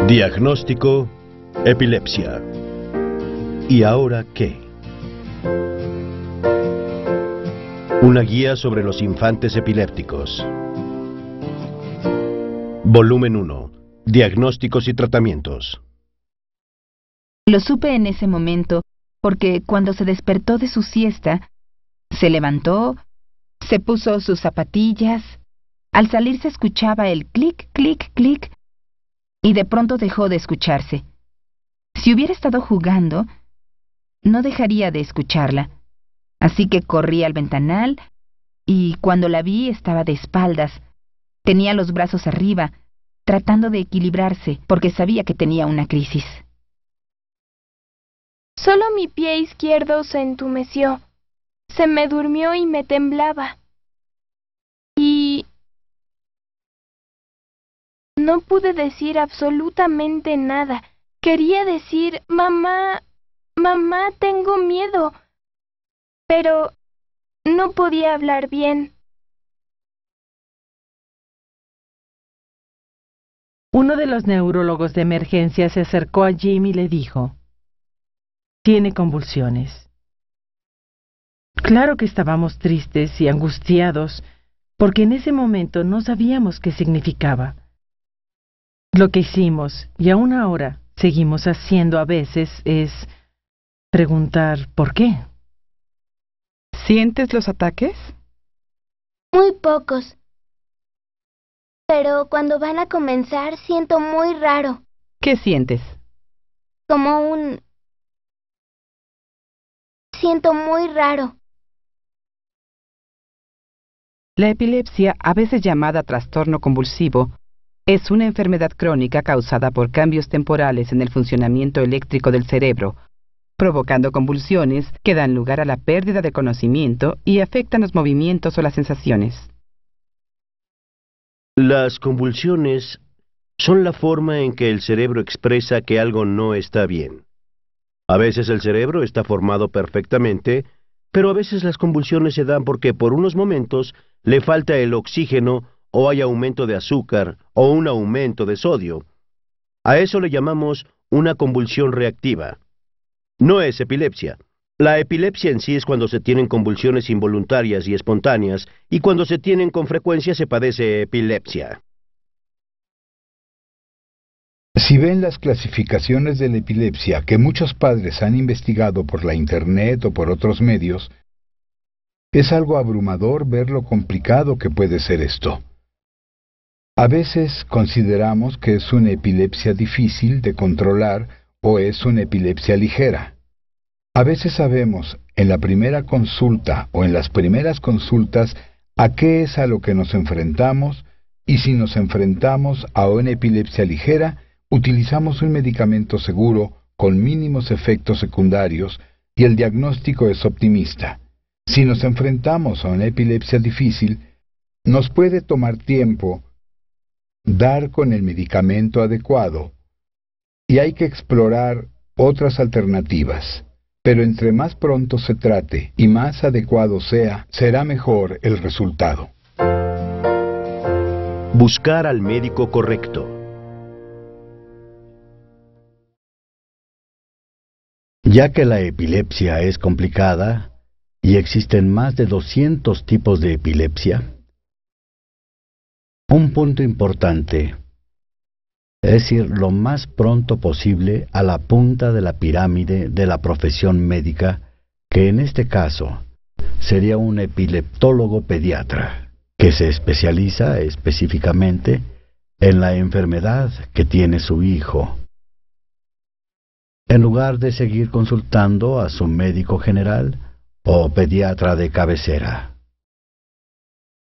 Diagnóstico: epilepsia. ¿Y ahora qué? Una guía sobre los infantes epilépticos. Volumen 1. Diagnósticos y tratamientos. Lo supe en ese momento porque cuando se despertó de su siesta, se levantó, se puso sus zapatillas, al salir se escuchaba el clic, clic, clic, y de pronto dejó de escucharse. Si hubiera estado jugando, no dejaría de escucharla. Así que corrí al ventanal y cuando la vi estaba de espaldas. Tenía los brazos arriba, tratando de equilibrarse porque sabía que tenía una crisis. Solo mi pie izquierdo se entumeció. Se me durmió y me temblaba. Y no pude decir absolutamente nada. Quería decir, mamá, mamá, tengo miedo. Pero no podía hablar bien. Uno de los neurólogos de emergencia se acercó a Jim y le dijo: «Tiene convulsiones». Claro que estábamos tristes y angustiados, porque en ese momento no sabíamos qué significaba. Lo que hicimos, y aún ahora seguimos haciendo a veces, es preguntar ¿por qué? ¿Sientes los ataques? Muy pocos. Pero cuando van a comenzar siento muy raro. ¿Qué sientes? Como un... Siento muy raro. La epilepsia, a veces llamada trastorno convulsivo, es una enfermedad crónica causada por cambios temporales en el funcionamiento eléctrico del cerebro, provocando convulsiones que dan lugar a la pérdida de conocimiento y afectan los movimientos o las sensaciones. Las convulsiones son la forma en que el cerebro expresa que algo no está bien. A veces el cerebro está formado perfectamente, pero a veces las convulsiones se dan porque por unos momentos le falta el oxígeno o hay aumento de azúcar o un aumento de sodio. A eso le llamamos una convulsión reactiva. No es epilepsia. La epilepsia en sí es cuando se tienen convulsiones involuntarias y espontáneas, y cuando se tienen con frecuencia se padece epilepsia. Si ven las clasificaciones de la epilepsia que muchos padres han investigado por la internet o por otros medios, es algo abrumador ver lo complicado que puede ser esto. A veces consideramos que es una epilepsia difícil de controlar o es una epilepsia ligera. A veces sabemos en la primera consulta o en las primeras consultas a qué es a lo que nos enfrentamos, y si nos enfrentamos a una epilepsia ligera, utilizamos un medicamento seguro con mínimos efectos secundarios y el diagnóstico es optimista. Si nos enfrentamos a una epilepsia difícil, nos puede tomar tiempo dar con el medicamento adecuado y hay que explorar otras alternativas. Pero entre más pronto se trate y más adecuado sea, será mejor el resultado. Buscar al médico correcto. Ya que la epilepsia es complicada y existen más de 200 tipos de epilepsia, un punto importante es ir lo más pronto posible a la punta de la pirámide de la profesión médica, que en este caso sería un epileptólogo pediatra, que se especializa específicamente en la enfermedad que tiene su hijo, en lugar de seguir consultando a su médico general o pediatra de cabecera.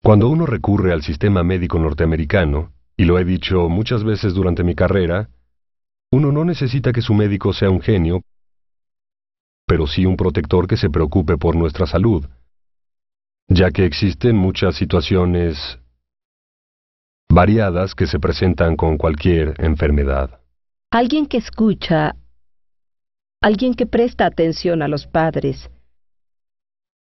Cuando uno recurre al sistema médico norteamericano, y lo he dicho muchas veces durante mi carrera, uno no necesita que su médico sea un genio, pero sí un protector que se preocupe por nuestra salud, ya que existen muchas situaciones variadas que se presentan con cualquier enfermedad. Alguien que escucha, alguien que presta atención a los padres.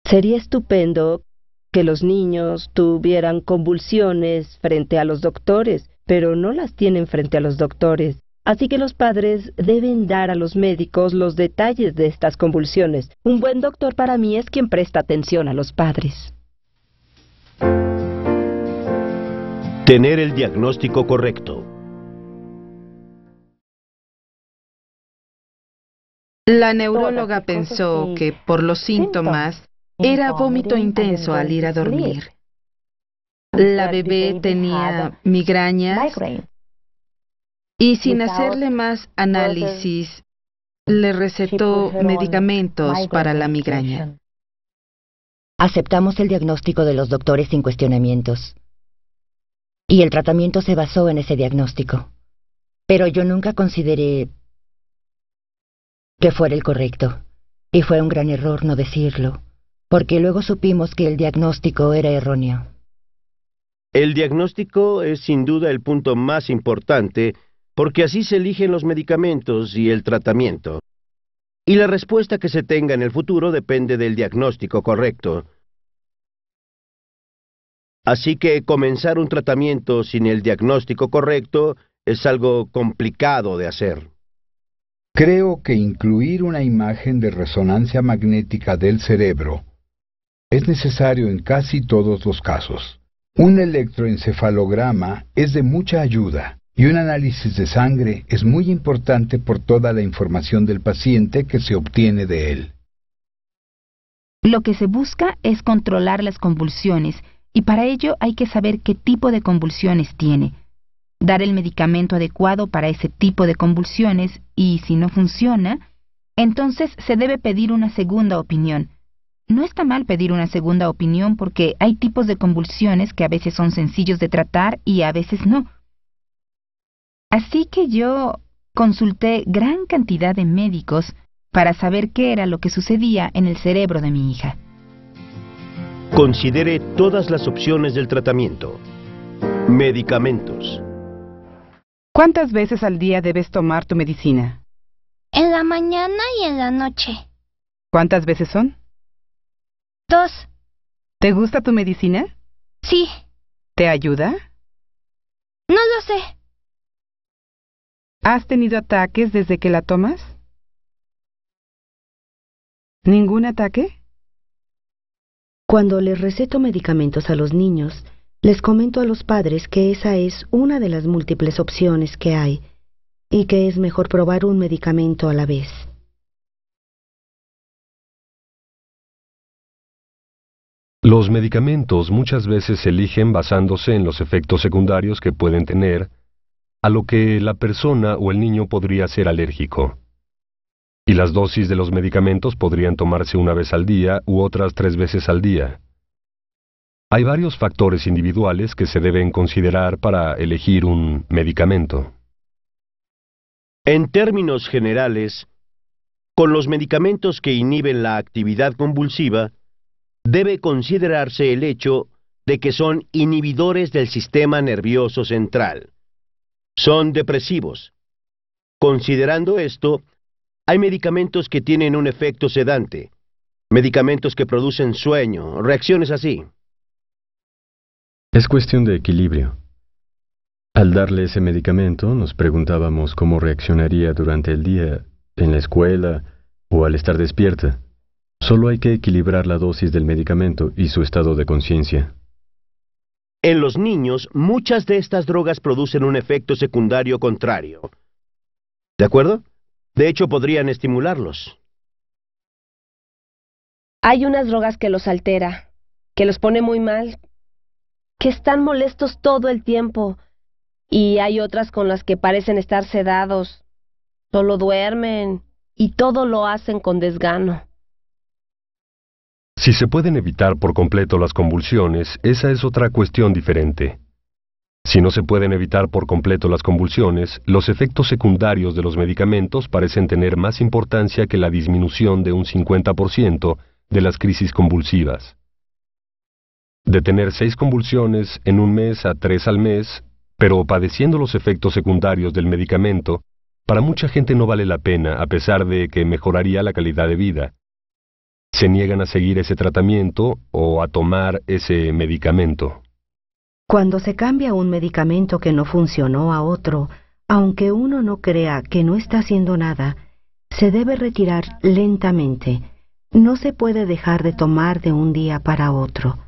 Sería estupendo que los niños tuvieran convulsiones frente a los doctores, pero no las tienen frente a los doctores. Así que los padres deben dar a los médicos los detalles de estas convulsiones. Un buen doctor para mí es quien presta atención a los padres. Tener el diagnóstico correcto. La neuróloga pensó que, por los síntomas, era vómito intenso al ir a dormir. La bebé tenía migrañas y, sin hacerle más análisis, le recetó medicamentos para la migraña. Aceptamos el diagnóstico de los doctores sin cuestionamientos. Y el tratamiento se basó en ese diagnóstico. Pero yo nunca consideré que fuera el correcto. Y fue un gran error no decirlo, porque luego supimos que el diagnóstico era erróneo. El diagnóstico es sin duda el punto más importante, porque así se eligen los medicamentos y el tratamiento. Y la respuesta que se tenga en el futuro depende del diagnóstico correcto. Así que comenzar un tratamiento sin el diagnóstico correcto es algo complicado de hacer. Creo que incluir una imagen de resonancia magnética del cerebro es necesario en casi todos los casos. Un electroencefalograma es de mucha ayuda y un análisis de sangre es muy importante por toda la información del paciente que se obtiene de él. Lo que se busca es controlar las convulsiones, y para ello hay que saber qué tipo de convulsiones tiene, dar el medicamento adecuado para ese tipo de convulsiones y, si no funciona, entonces se debe pedir una segunda opinión. No está mal pedir una segunda opinión porque hay tipos de convulsiones que a veces son sencillos de tratar y a veces no. Así que yo consulté gran cantidad de médicos para saber qué era lo que sucedía en el cerebro de mi hija. Considere todas las opciones del tratamiento. Medicamentos. ¿Cuántas veces al día debes tomar tu medicina? En la mañana y en la noche. ¿Cuántas veces son? 2. ¿Te gusta tu medicina? Sí. ¿Te ayuda? No lo sé. ¿Has tenido ataques desde que la tomas? ¿Ningún ataque? Cuando les receto medicamentos a los niños, les comento a los padres que esa es una de las múltiples opciones que hay y que es mejor probar un medicamento a la vez. Los medicamentos muchas veces se eligen basándose en los efectos secundarios que pueden tener, a lo que la persona o el niño podría ser alérgico. Y las dosis de los medicamentos podrían tomarse una vez al día u otras 3 veces al día. Hay varios factores individuales que se deben considerar para elegir un medicamento. En términos generales, con los medicamentos que inhiben la actividad convulsiva, debe considerarse el hecho de que son inhibidores del sistema nervioso central. Son depresivos. Considerando esto, hay medicamentos que tienen un efecto sedante, medicamentos que producen sueño, reacciones así. Es cuestión de equilibrio. Al darle ese medicamento, nos preguntábamos cómo reaccionaría durante el día, en la escuela o al estar despierta. Solo hay que equilibrar la dosis del medicamento y su estado de conciencia. En los niños, muchas de estas drogas producen un efecto secundario contrario. ¿De acuerdo? De hecho, podrían estimularlos. Hay unas drogas que los altera, que los pone muy mal, que están molestos todo el tiempo, y hay otras con las que parecen estar sedados, solo duermen y todo lo hacen con desgano. Si se pueden evitar por completo las convulsiones, esa es otra cuestión diferente. Si no se pueden evitar por completo las convulsiones, los efectos secundarios de los medicamentos parecen tener más importancia que la disminución de un 50% de las crisis convulsivas. De tener 6 convulsiones en un mes a 3 al mes, pero padeciendo los efectos secundarios del medicamento, para mucha gente no vale la pena a pesar de que mejoraría la calidad de vida. Se niegan a seguir ese tratamiento o a tomar ese medicamento. Cuando se cambia un medicamento que no funcionó a otro, Aunque uno no crea que no está haciendo nada, se debe retirar lentamente. No se puede dejar de tomar de un día para otro.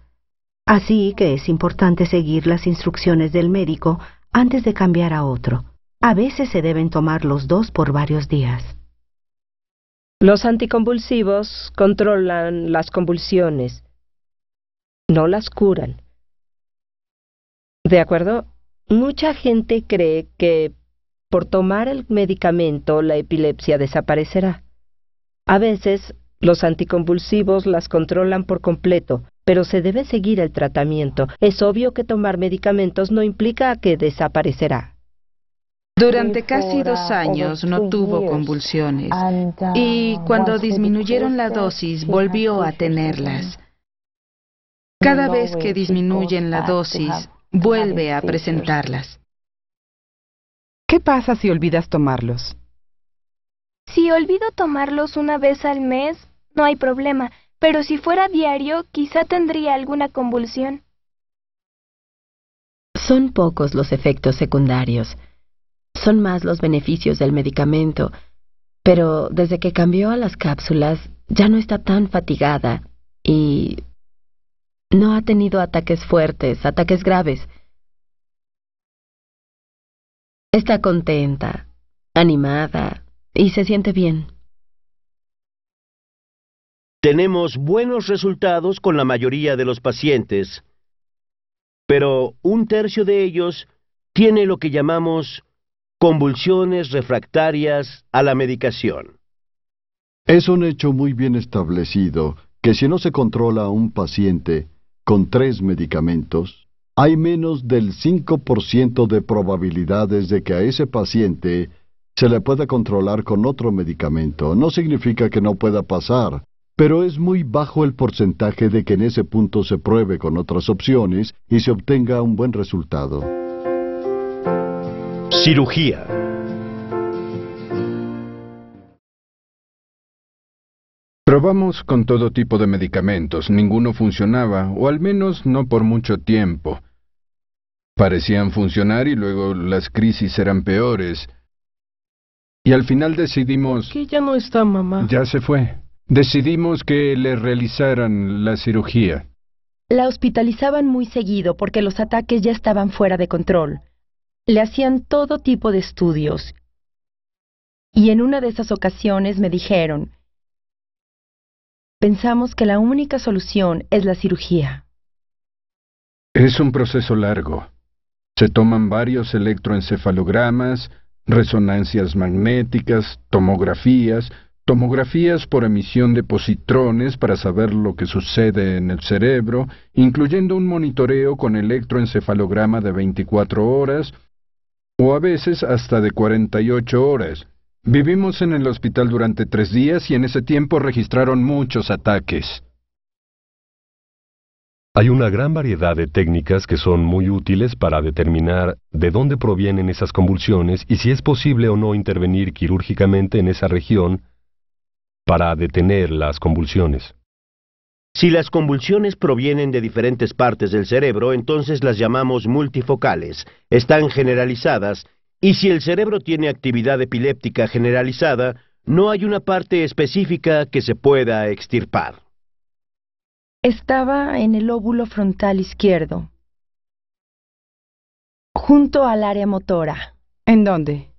Así que es importante seguir las instrucciones del médico antes de cambiar a otro. A veces se deben tomar los dos por varios días. Los anticonvulsivos controlan las convulsiones, no las curan. ¿De acuerdo? Mucha gente cree que por tomar el medicamento la epilepsia desaparecerá. A veces los anticonvulsivos las controlan por completo, pero se debe seguir el tratamiento. Es obvio que tomar medicamentos no implica que desaparecerá. Durante casi 2 años no tuvo convulsiones y cuando disminuyeron la dosis volvió a tenerlas. Cada vez que disminuyen la dosis, vuelve a presentarlas. ¿Qué pasa si olvidas tomarlos? Si olvido tomarlos una vez al mes, no hay problema, pero si fuera diario, quizá tendría alguna convulsión. Son pocos los efectos secundarios. Son más los beneficios del medicamento, pero desde que cambió a las cápsulas ya no está tan fatigada y no ha tenido ataques fuertes, ataques graves. Está contenta, animada y se siente bien. Tenemos buenos resultados con la mayoría de los pacientes, pero 1/3 de ellos tiene lo que llamamos convulsiones refractarias a la medicación. Es un hecho muy bien establecido que si no se controla a un paciente con 3 medicamentos, hay menos del 5% de probabilidades de que a ese paciente se le pueda controlar con otro medicamento. No significa que no pueda pasar, pero es muy bajo el porcentaje de que en ese punto se pruebe con otras opciones y se obtenga un buen resultado. Cirugía. Probamos con todo tipo de medicamentos, ninguno funcionaba, o al menos no por mucho tiempo. Parecían funcionar y luego las crisis eran peores. Y al final decidimos... ¿Qué ya no está, mamá? Ya se fue. Decidimos que le realizaran la cirugía. La hospitalizaban muy seguido porque los ataques ya estaban fuera de control. Le hacían todo tipo de estudios. Y en una de esas ocasiones me dijeron, pensamos que la única solución es la cirugía. Es un proceso largo. Se toman varios electroencefalogramas, resonancias magnéticas, tomografías por emisión de positrones para saber lo que sucede en el cerebro, incluyendo un monitoreo con electroencefalograma de 24 horas, o a veces hasta de 48 horas. Vivimos en el hospital durante 3 días y en ese tiempo registraron muchos ataques. Hay una gran variedad de técnicas que son muy útiles para determinar de dónde provienen esas convulsiones y si es posible o no intervenir quirúrgicamente en esa región para detener las convulsiones. Si las convulsiones provienen de diferentes partes del cerebro, entonces las llamamos multifocales, están generalizadas, y si el cerebro tiene actividad epiléptica generalizada, no hay una parte específica que se pueda extirpar. Estaba en el lóbulo frontal izquierdo, junto al área motora. ¿En dónde?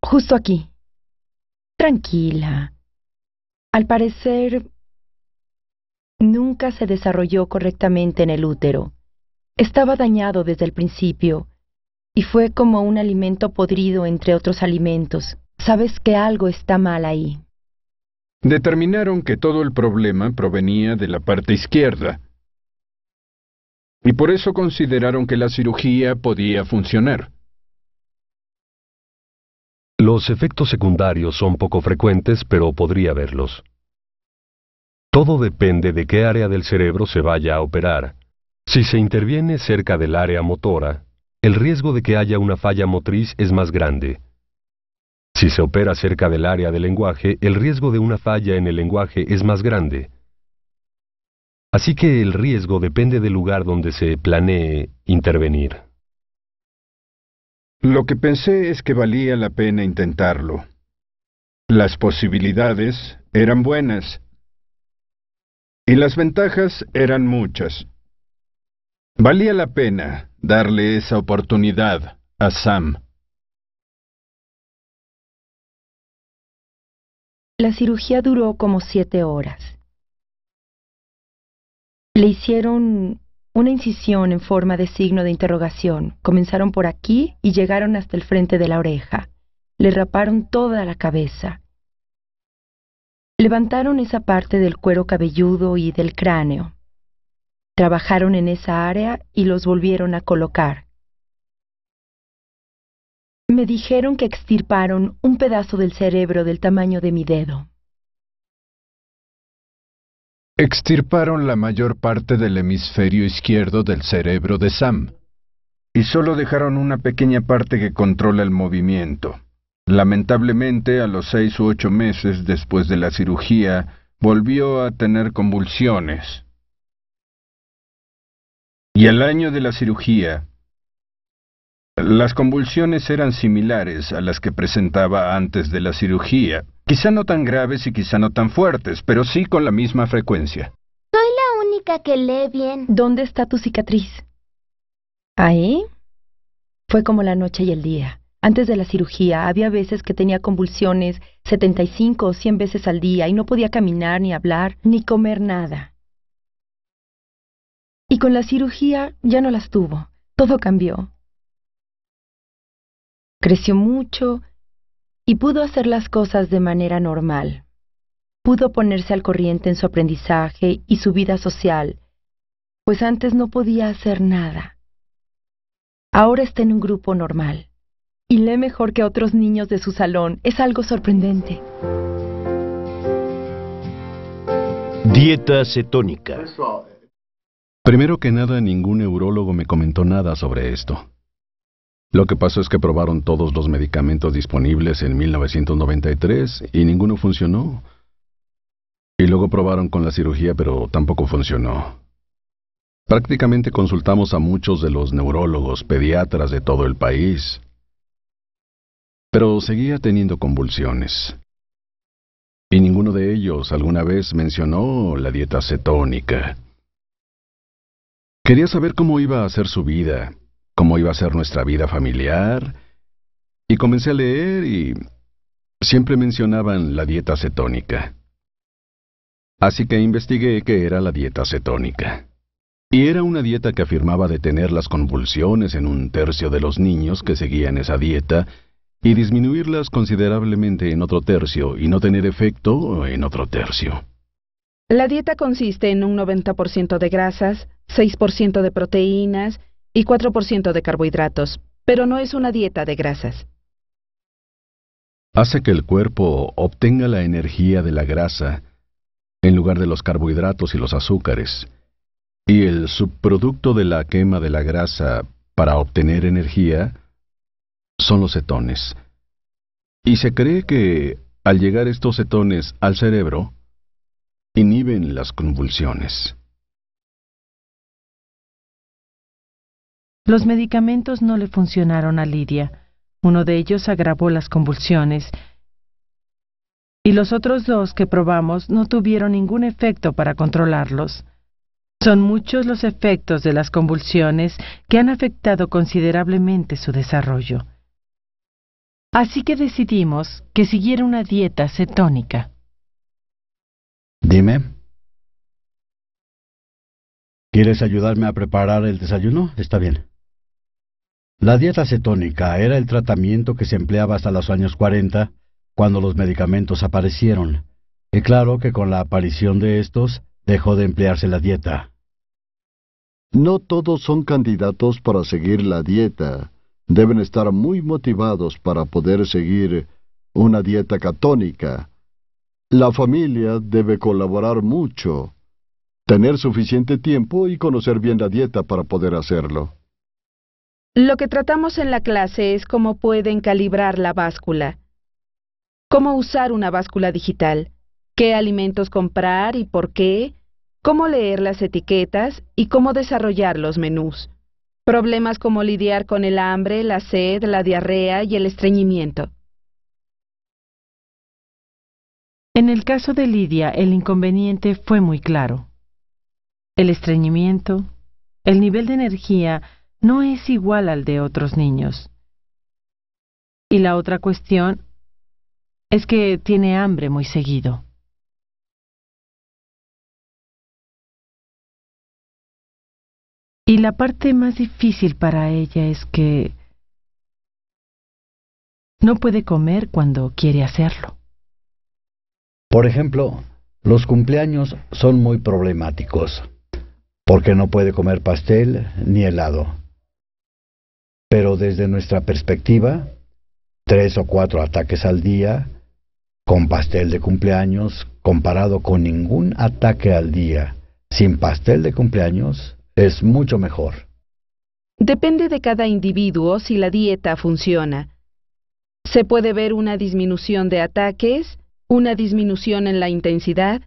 Justo aquí. Tranquila. Al parecer, nunca se desarrolló correctamente en el útero. Estaba dañado desde el principio, y fue como un alimento podrido entre otros alimentos. Sabes que algo está mal ahí. Determinaron que todo el problema provenía de la parte izquierda. Y por eso consideraron que la cirugía podía funcionar. Los efectos secundarios son poco frecuentes, pero podría haberlos. Todo depende de qué área del cerebro se vaya a operar. Si se interviene cerca del área motora, el riesgo de que haya una falla motriz es más grande. Si se opera cerca del área del lenguaje, el riesgo de una falla en el lenguaje es más grande. Así que el riesgo depende del lugar donde se planee intervenir. Lo que pensé es que valía la pena intentarlo. Las posibilidades eran buenas. Y las ventajas eran muchas. Valía la pena darle esa oportunidad a Sam. La cirugía duró como 7 horas. Le hicieron una incisión en forma de signo de interrogación. Comenzaron por aquí y llegaron hasta el frente de la oreja. Le raparon toda la cabeza. Levantaron esa parte del cuero cabelludo y del cráneo. Trabajaron en esa área y los volvieron a colocar. Me dijeron que extirparon un pedazo del cerebro del tamaño de mi dedo. Extirparon la mayor parte del hemisferio izquierdo del cerebro de Sam, y solo dejaron una pequeña parte que controla el movimiento. Lamentablemente, a los 6 u 8 meses después de la cirugía, volvió a tener convulsiones. Y al año de la cirugía, las convulsiones eran similares a las que presentaba antes de la cirugía. Quizá no tan graves y quizá no tan fuertes, pero sí con la misma frecuencia. Soy la única que lee bien. ¿Dónde está tu cicatriz? ¿Ahí? Fue como la noche y el día. Antes de la cirugía había veces que tenía convulsiones 75 o 100 veces al día y no podía caminar, ni hablar, ni comer nada. Y con la cirugía ya no las tuvo. Todo cambió. Creció mucho y pudo hacer las cosas de manera normal. Pudo ponerse al corriente en su aprendizaje y su vida social, pues antes no podía hacer nada. Ahora está en un grupo normal y lee mejor que otros niños de su salón. Es algo sorprendente. Dieta cetónica. Primero que nada, ningún neurólogo me comentó nada sobre esto. Lo que pasó es que probaron todos los medicamentos disponibles en 1993 y ninguno funcionó. Y luego probaron con la cirugía, pero tampoco funcionó. Prácticamente consultamos a muchos de los neurólogos, pediatras de todo el país. Pero seguía teniendo convulsiones. Y ninguno de ellos alguna vez mencionó la dieta cetónica. Quería saber cómo iba a ser su vida, cómo iba a ser nuestra vida familiar, y comencé a leer y siempre mencionaban la dieta cetónica. Así que investigué qué era la dieta cetónica. Y era una dieta que afirmaba detener las convulsiones en 1/3 de los niños que seguían esa dieta y disminuirlas considerablemente en otro tercio y no tener efecto en otro tercio. La dieta consiste en un 90% de grasas, 6% de proteínas y 4% de carbohidratos, pero no es una dieta de grasas. Hace que el cuerpo obtenga la energía de la grasa en lugar de los carbohidratos y los azúcares, y el subproducto de la quema de la grasa para obtener energía son los cetones. Y se cree que al llegar estos cetones al cerebro, inhiben las convulsiones. Los medicamentos no le funcionaron a Lidia. Uno de ellos agravó las convulsiones y los otros 2 que probamos no tuvieron ningún efecto para controlarlos. Son muchos los efectos de las convulsiones que han afectado considerablemente su desarrollo. Así que decidimos que siguiera una dieta cetónica. Dime. ¿Quieres ayudarme a preparar el desayuno? Está bien. La dieta cetónica era el tratamiento que se empleaba hasta los años 40, cuando los medicamentos aparecieron. Y claro que con la aparición de estos, dejó de emplearse la dieta. No todos son candidatos para seguir la dieta. Deben estar muy motivados para poder seguir una dieta catónica. La familia debe colaborar mucho, tener suficiente tiempo y conocer bien la dieta para poder hacerlo. Lo que tratamos en la clase es cómo pueden calibrar la báscula, cómo usar una báscula digital, qué alimentos comprar y por qué, cómo leer las etiquetas y cómo desarrollar los menús. Problemas como lidiar con el hambre, la sed, la diarrea y el estreñimiento. En el caso de Lidia, el inconveniente fue muy claro. El estreñimiento, el nivel de energía no es igual al de otros niños. Y la otra cuestión es que tiene hambre muy seguido. Y la parte más difícil para ella es que no puede comer cuando quiere hacerlo. Por ejemplo, los cumpleaños son muy problemáticos, porque no puede comer pastel ni helado. Pero desde nuestra perspectiva, 3 o 4 ataques al día, con pastel de cumpleaños, comparado con ningún ataque al día, sin pastel de cumpleaños, es mucho mejor. Depende de cada individuo si la dieta funciona. Se puede ver una disminución de ataques, una disminución en la intensidad,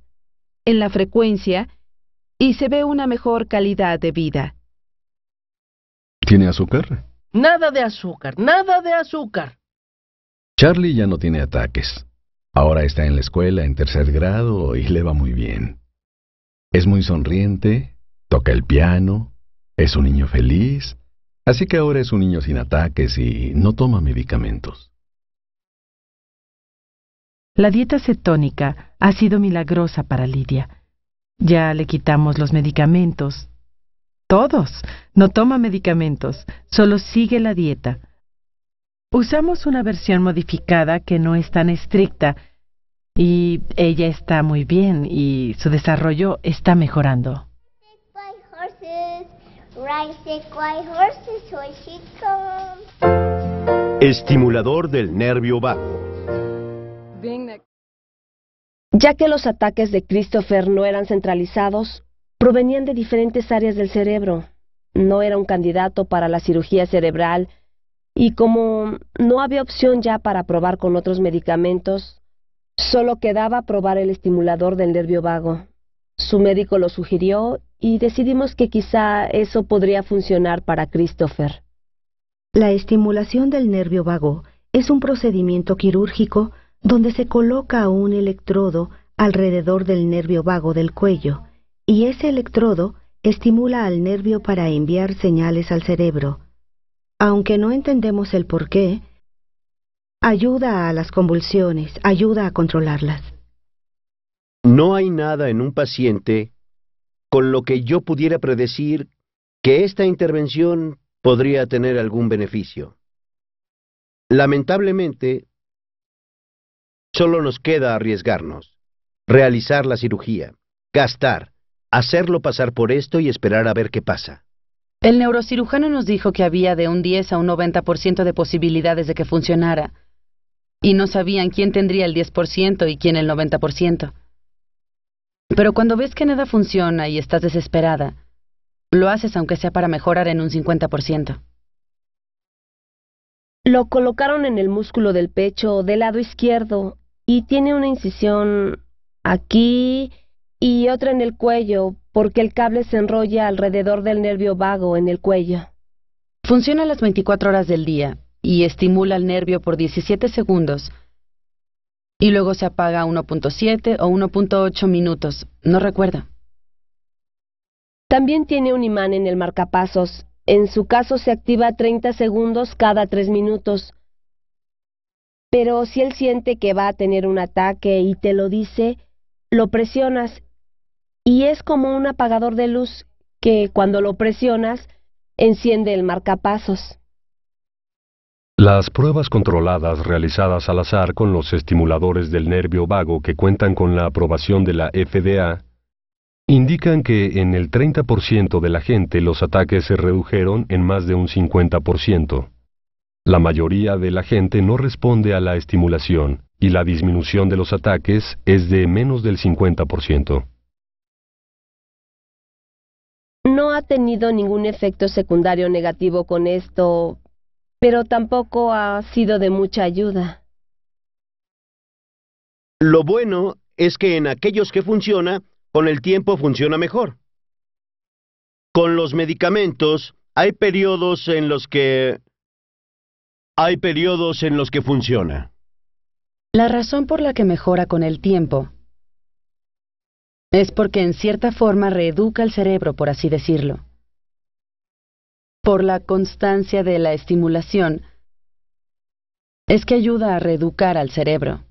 en la frecuencia, y se ve una mejor calidad de vida. ¿Tiene azúcar? Nada de azúcar, nada de azúcar. Charlie ya no tiene ataques. Ahora está en la escuela en 3er grado y le va muy bien. Es muy sonriente, toca el piano, es un niño feliz, así que ahora es un niño sin ataques y no toma medicamentos. La dieta cetónica ha sido milagrosa para Lidia. Ya le quitamos los medicamentos. Todos. No toma medicamentos, solo sigue la dieta. Usamos una versión modificada que no es tan estricta y ella está muy bien y su desarrollo está mejorando. Estimulador del nervio vago. Ya que los ataques de Christopher no eran centralizados, provenían de diferentes áreas del cerebro. No era un candidato para la cirugía cerebral y como no había opción ya para probar con otros medicamentos, solo quedaba probar el estimulador del nervio vago. Su médico lo sugirió y decidimos que quizá eso podría funcionar para Christopher. La estimulación del nervio vago es un procedimiento quirúrgico donde se coloca un electrodo alrededor del nervio vago del cuello, y ese electrodo estimula al nervio para enviar señales al cerebro. Aunque no entendemos el por qué, ayuda a las convulsiones, ayuda a controlarlas. No hay nada en un paciente con lo que yo pudiera predecir que esta intervención podría tener algún beneficio. Lamentablemente, solo nos queda arriesgarnos, realizar la cirugía, gastar, hacerlo pasar por esto y esperar a ver qué pasa. El neurocirujano nos dijo que había de un 10 a un 90% de posibilidades de que funcionara, y no sabían quién tendría el 10% y quién el 90%. Pero cuando ves que nada funciona y estás desesperada, lo haces aunque sea para mejorar en un 50%. Lo colocaron en el músculo del pecho del lado izquierdo y tiene una incisión aquí y otra en el cuello porque el cable se enrolla alrededor del nervio vago en el cuello. Funciona las 24 horas del día y estimula el nervio por 17 segundos y luego se apaga a 1.7 o 1.8 minutos, no recuerdo. También tiene un imán en el marcapasos. En su caso se activa 30 segundos cada 3 minutos. Pero si él siente que va a tener un ataque y te lo dice, lo presionas y es como un apagador de luz que cuando lo presionas enciende el marcapasos. Las pruebas controladas realizadas al azar con los estimuladores del nervio vago que cuentan con la aprobación de la FDA indican que en el 30% de la gente los ataques se redujeron en más de un 50%. La mayoría de la gente no responde a la estimulación y la disminución de los ataques es de menos del 50%. No ha tenido ningún efecto secundario negativo con esto, pero tampoco ha sido de mucha ayuda. Lo bueno es que en aquellos que funciona, con el tiempo funciona mejor. Con los medicamentos, hay periodos en los que funciona. La razón por la que mejora con el tiempo es porque en cierta forma reeduca el cerebro, por así decirlo. Por la constancia de la estimulación, es que ayuda a reeducar al cerebro.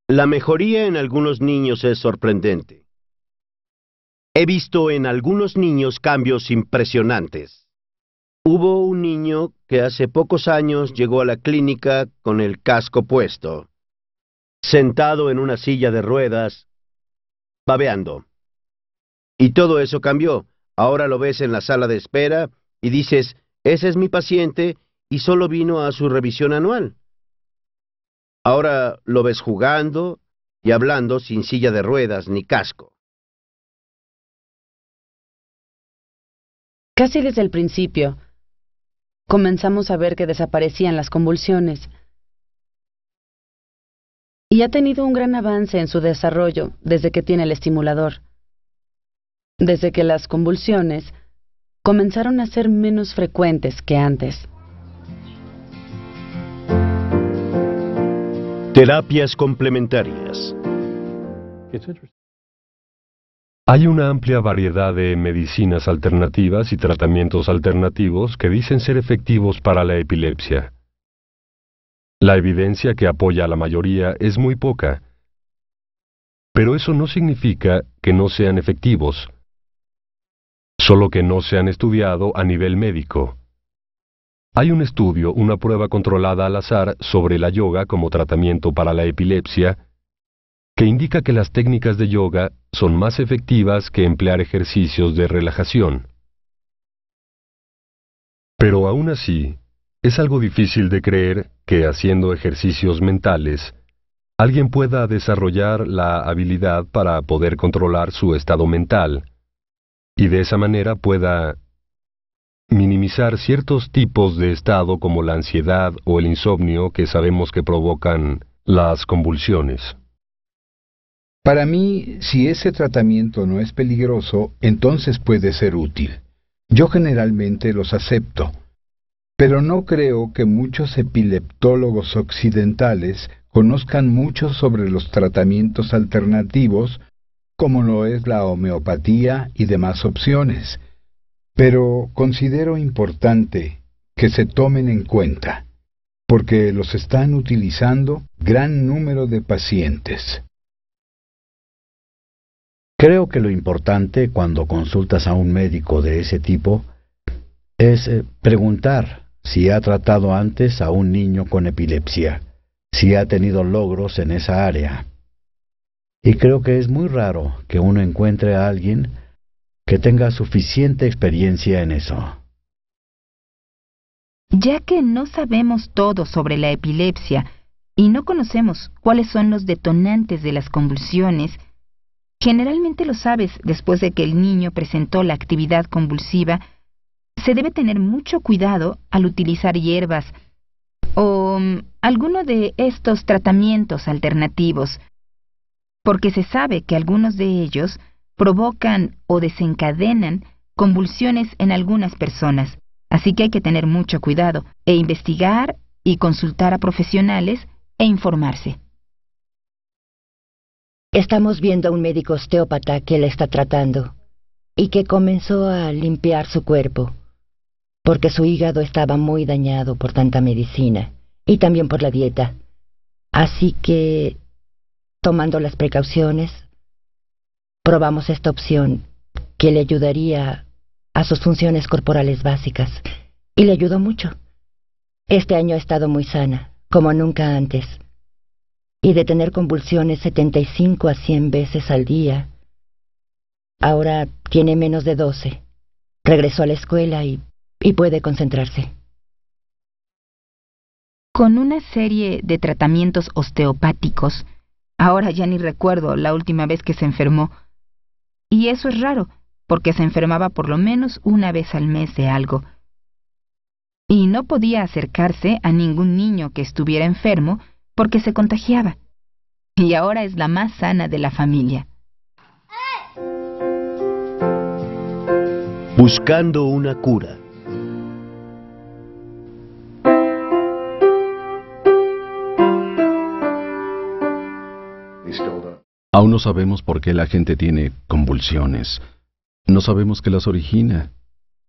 La mejoría en algunos niños es sorprendente. He visto en algunos niños cambios impresionantes. Hubo un niño que hace pocos años llegó a la clínica con el casco puesto, sentado en una silla de ruedas, babeando. Y todo eso cambió. Ahora lo ves en la sala de espera y dices, ese es mi paciente y solo vino a su revisión anual. Ahora lo ves jugando y hablando sin silla de ruedas ni casco. Casi desde el principio, comenzamos a ver que desaparecían las convulsiones. Y ha tenido un gran avance en su desarrollo desde que tiene el estimulador. Desde que las convulsiones comenzaron a ser menos frecuentes que antes. Terapias complementarias. Hay una amplia variedad de medicinas alternativas y tratamientos alternativos que dicen ser efectivos para la epilepsia. La evidencia que apoya a la mayoría es muy poca, pero eso no significa que no sean efectivos, solo que no se han estudiado a nivel médico. Hay un estudio, una prueba controlada al azar sobre la yoga como tratamiento para la epilepsia, que indica que las técnicas de yoga son más efectivas que emplear ejercicios de relajación. Pero aún así, es algo difícil de creer que haciendo ejercicios mentales, alguien pueda desarrollar la habilidad para poder controlar su estado mental, y de esa manera pueda minimizar ciertos tipos de estado como la ansiedad o el insomnio que sabemos que provocan las convulsiones. Para mí, si ese tratamiento no es peligroso, entonces puede ser útil. Yo generalmente los acepto, pero no creo que muchos epileptólogos occidentales conozcan mucho sobre los tratamientos alternativos, como lo es la homeopatía y demás opciones. Pero considero importante que se tomen en cuenta, porque los están utilizando gran número de pacientes. Creo que lo importante cuando consultas a un médico de ese tipo es preguntar si ha tratado antes a un niño con epilepsia, si ha tenido logros en esa área. Y creo que es muy raro que uno encuentre a alguien que tenga suficiente experiencia en eso. Ya que no sabemos todo sobre la epilepsia y no conocemos cuáles son los detonantes de las convulsiones, generalmente lo sabes después de que el niño presentó la actividad convulsiva, se debe tener mucho cuidado al utilizar hierbas o alguno de estos tratamientos alternativos, porque se sabe que algunos de ellos provocan o desencadenan convulsiones en algunas personas. Así que hay que tener mucho cuidado e investigar y consultar a profesionales e informarse. Estamos viendo a un médico osteópata que la está tratando y que comenzó a limpiar su cuerpo porque su hígado estaba muy dañado por tanta medicina y también por la dieta. Así que, tomando las precauciones, probamos esta opción que le ayudaría a sus funciones corporales básicas y le ayudó mucho. Este año ha estado muy sana, como nunca antes. Y de tener convulsiones 75 a 100 veces al día, ahora tiene menos de 12. Regresó a la escuela y puede concentrarse. Con una serie de tratamientos osteopáticos, ahora ya ni recuerdo la última vez que se enfermó. Y eso es raro, porque se enfermaba por lo menos una vez al mes de algo. Y no podía acercarse a ningún niño que estuviera enfermo porque se contagiaba. Y ahora es la más sana de la familia. Buscando una cura. Aún no sabemos por qué la gente tiene convulsiones. No sabemos qué las origina.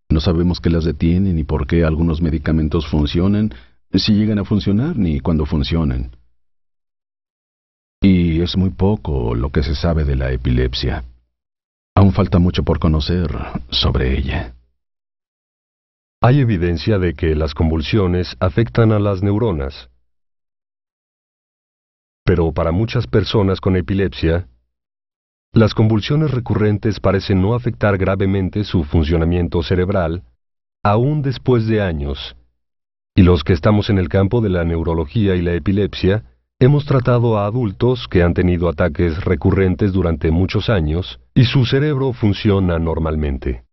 No sabemos qué las detiene, ni por qué algunos medicamentos funcionan, si llegan a funcionar, ni cuándo funcionan. Y es muy poco lo que se sabe de la epilepsia. Aún falta mucho por conocer sobre ella. Hay evidencia de que las convulsiones afectan a las neuronas. Pero para muchas personas con epilepsia, las convulsiones recurrentes parecen no afectar gravemente su funcionamiento cerebral, aún después de años. Y los que estamos en el campo de la neurología y la epilepsia, hemos tratado a adultos que han tenido ataques recurrentes durante muchos años y su cerebro funciona normalmente.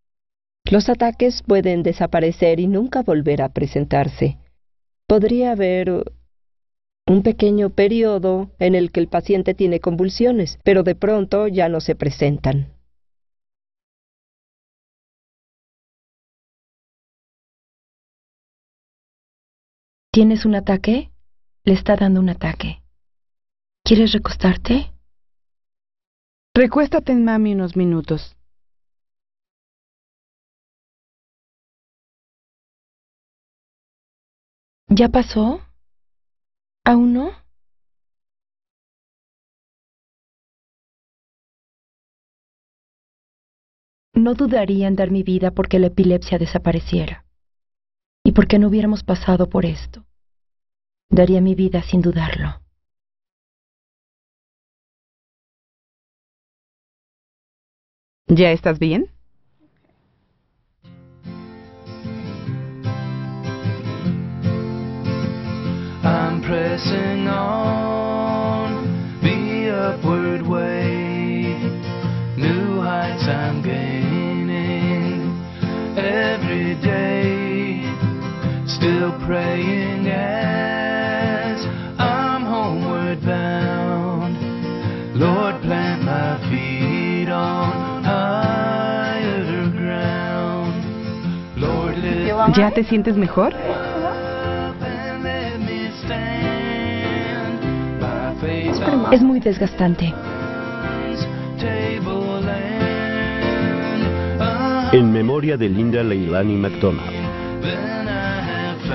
Los ataques pueden desaparecer y nunca volver a presentarse. Podría haber un pequeño periodo en el que el paciente tiene convulsiones, pero de pronto ya no se presentan. ¿Tienes un ataque? Le está dando un ataque. ¿Quieres recostarte? Recuéstate en mami unos minutos. ¿Ya pasó? ¿Aún no? No dudaría en dar mi vida porque la epilepsia desapareciera. Y porque no hubiéramos pasado por esto. Daría mi vida sin dudarlo. ¿Ya estás bien? I'm pressing on the upward way. New heights I'm gaining every day. Still praying as I'm homeward bound. Lord, plant my feet on higher ground. Lord, lift ¿Ya te sientes mejor? Es muy desgastante. En memoria de Linda Leilani MacDonald.